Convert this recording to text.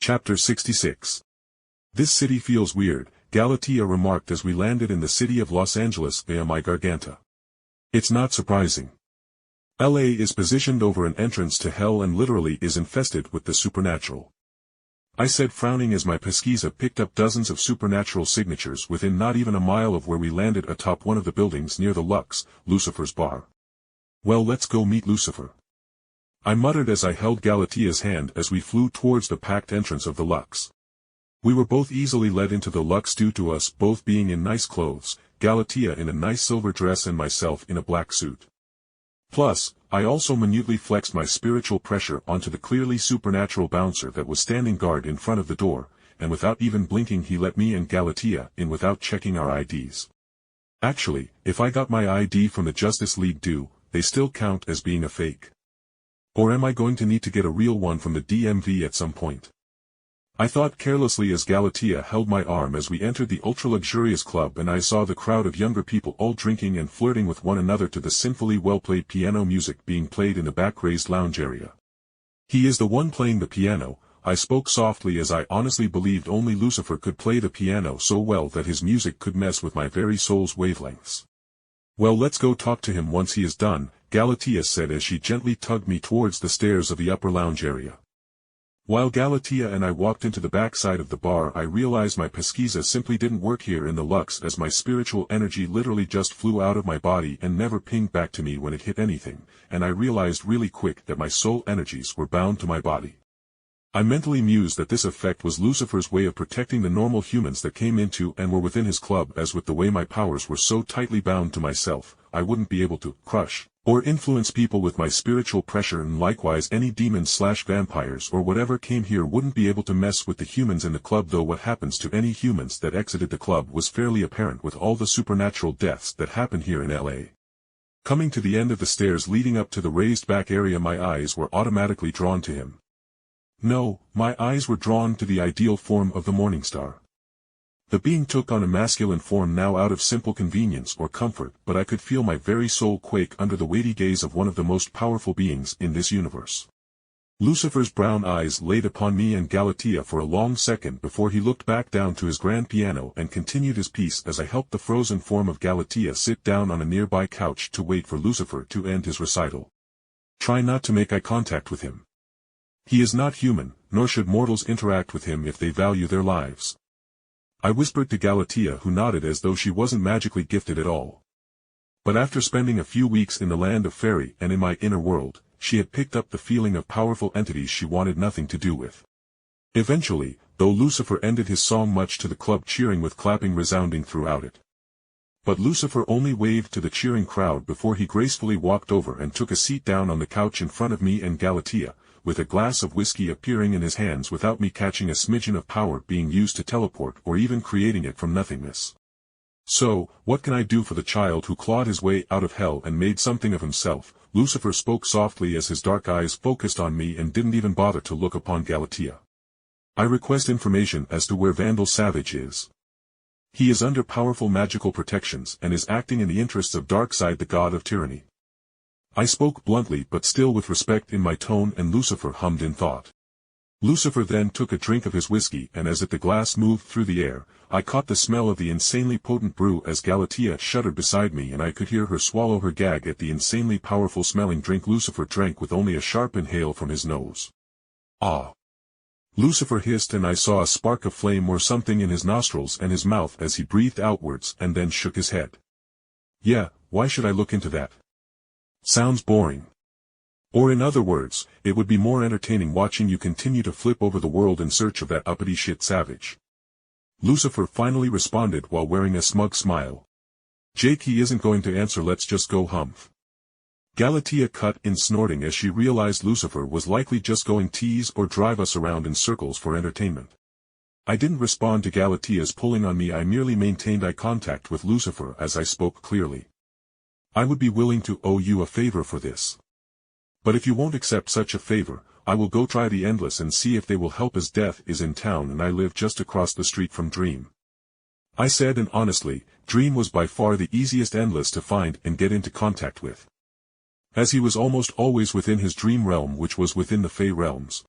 Chapter 66. This city feels weird, Galatea remarked as we landed in the city of Los Angeles via my Garganta. It's not surprising. LA is positioned over an entrance to hell and literally is infested with the supernatural. I said, frowning as my Pesquisa picked up dozens of supernatural signatures within not even a mile of where we landed atop one of the buildings near the Lux, Lucifer's bar. Well, let's go meet Lucifer. I muttered as I held Galatea's hand as we flew towards the packed entrance of the Lux. We were both easily led into the Lux due to us both being in nice clothes, Galatea in a nice silver dress and myself in a black suit. Plus, I also minutely flexed my spiritual pressure onto the clearly supernatural bouncer that was standing guard in front of the door, and without even blinking he let me and Galatea in without checking our IDs. Actually, if I got my ID from the Justice League due, they still count as being a fake. Or am I going to need to get a real one from the DMV at some point? I thought carelessly as Galatea held my arm as we entered the ultra-luxurious club and I saw the crowd of younger people all drinking and flirting with one another to the sinfully well-played piano music being played in the back-raised lounge area. He is the one playing the piano, I spoke softly as I honestly believed only Lucifer could play the piano so well that his music could mess with my very soul's wavelengths. Well, let's go talk to him once he is done, Galatea said as she gently tugged me towards the stairs of the upper lounge area. While Galatea and I walked into the backside of the bar, I realized my Pesquisa simply didn't work here in the Lux as my spiritual energy literally just flew out of my body and never pinged back to me when it hit anything, and I realized really quick that my soul energies were bound to my body. I mentally mused that this effect was Lucifer's way of protecting the normal humans that came into and were within his club, as with the way my powers were so tightly bound to myself, I wouldn't be able to crush or influence people with my spiritual pressure, and likewise any demons/vampires or whatever came here wouldn't be able to mess with the humans in the club, though what happens to any humans that exited the club was fairly apparent with all the supernatural deaths that happen here in LA. Coming to the end of the stairs leading up to the raised back area, my eyes were automatically drawn to him. No, my eyes were drawn to the ideal form of the morning star. The being took on a masculine form now out of simple convenience or comfort, but I could feel my very soul quake under the weighty gaze of one of the most powerful beings in this universe. Lucifer's brown eyes laid upon me and Galatea for a long second before he looked back down to his grand piano and continued his piece as I helped the frozen form of Galatea sit down on a nearby couch to wait for Lucifer to end his recital. Try not to make eye contact with him. He is not human, nor should mortals interact with him if they value their lives. I whispered to Galatea, who nodded as though she wasn't magically gifted at all. But after spending a few weeks in the land of fairy and in my inner world, she had picked up the feeling of powerful entities she wanted nothing to do with. Eventually, though, Lucifer ended his song much to the club cheering with clapping resounding throughout it. But Lucifer only waved to the cheering crowd before he gracefully walked over and took a seat down on the couch in front of me and Galatea, with a glass of whiskey appearing in his hands without me catching a smidgen of power being used to teleport or even creating it from nothingness. So, what can I do for the child who clawed his way out of hell and made something of himself? Lucifer spoke softly as his dark eyes focused on me and didn't even bother to look upon Galatea. I request information as to where Vandal Savage is. He is under powerful magical protections and is acting in the interests of Darkseid, the god of tyranny. I spoke bluntly but still with respect in my tone, and Lucifer hummed in thought. Lucifer then took a drink of his whiskey, and as the glass moved through the air, I caught the smell of the insanely potent brew as Galatea shuddered beside me, and I could hear her swallow her gag at the insanely powerful smelling drink Lucifer drank with only a sharp inhale from his nose. Ah! Lucifer hissed, and I saw a spark of flame or something in his nostrils and his mouth as he breathed outwards and then shook his head. Yeah, why should I look into that? Sounds boring. Or in other words, it would be more entertaining watching you continue to flip over the world in search of that uppity shit savage. Lucifer finally responded while wearing a smug smile. Jake, he isn't going to answer, let's just go humph. Galatea cut in, snorting as she realized Lucifer was likely just going tease or drive us around in circles for entertainment. I didn't respond to Galatea's pulling on me, I merely maintained eye contact with Lucifer as I spoke clearly. I would be willing to owe you a favor for this. But if you won't accept such a favor, I will go try the Endless and see if they will help, as Death is in town and I live just across the street from Dream. I said, and honestly, Dream was by far the easiest Endless to find and get into contact with, as he was almost always within his dream realm, which was within the Fey realms.